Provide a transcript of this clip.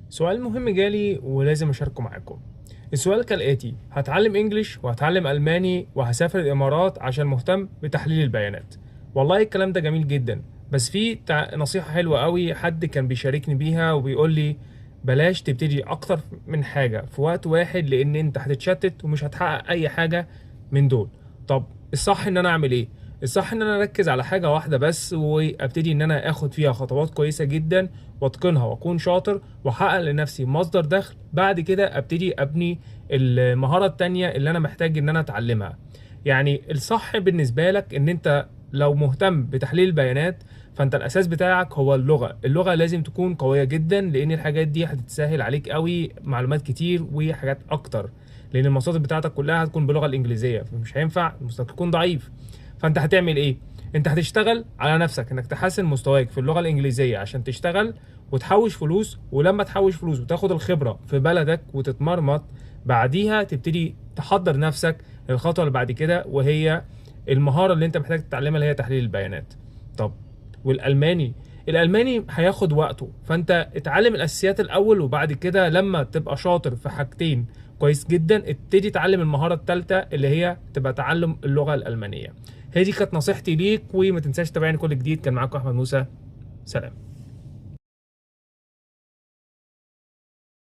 سؤال مهم جالي ولازم أشاركه معاكم. السؤال كالآتي: هتعلم إنجليش وهتعلم ألماني وهسافر الإمارات عشان مهتم بتحليل البيانات. والله الكلام ده جميل جدا، بس في نصيحة حلوة قوي حد كان بيشاركني بيها وبيقول لي بلاش تبتدي أكتر من حاجة في وقت واحد، لأن أنت هتتشتت ومش هتحقق أي حاجة من دول. طب الصح إن أنا أعمل إيه؟ الصح ان انا اركز على حاجه واحده بس وابتدي ان انا اخد فيها خطوات كويسه جدا واتقنها واكون شاطر واحقق لنفسي مصدر دخل. بعد كده ابتدي ابني المهاره التانية اللي انا محتاج ان انا اتعلمها. يعني الصح بالنسبه لك ان انت لو مهتم بتحليل البيانات فانت الاساس بتاعك هو اللغه لازم تكون قويه جدا، لان الحاجات دي هتتسهل عليك قوي معلومات كتير وحاجات اكتر، لان المصادر بتاعتك كلها هتكون باللغه الانجليزيه، فمش هينفع مستواك يكون ضعيف. فانت هتعمل ايه؟ انت هتشتغل على نفسك انك تحسن مستواك في اللغه الانجليزيه عشان تشتغل وتحوش فلوس، ولما تحوش فلوس وتاخد الخبره في بلدك وتتمرمط، بعديها تبتدي تحضر نفسك للخطوه اللي بعد كده، وهي المهاره اللي انت محتاج تتعلمها اللي هي تحليل البيانات. طب والالماني؟ الالماني هياخد وقته، فانت اتعلم الاساسيات الاول، وبعد كده لما تبقى شاطر في حاجتين كويس جدا ابتدي تعلم المهاره الثالثه اللي هي تبقى تعلم اللغه الالمانيه. هي دي كانت نصيحتي ليك، وما تنساش تتابعني كل جديد. كان معاكم احمد موسى، سلام.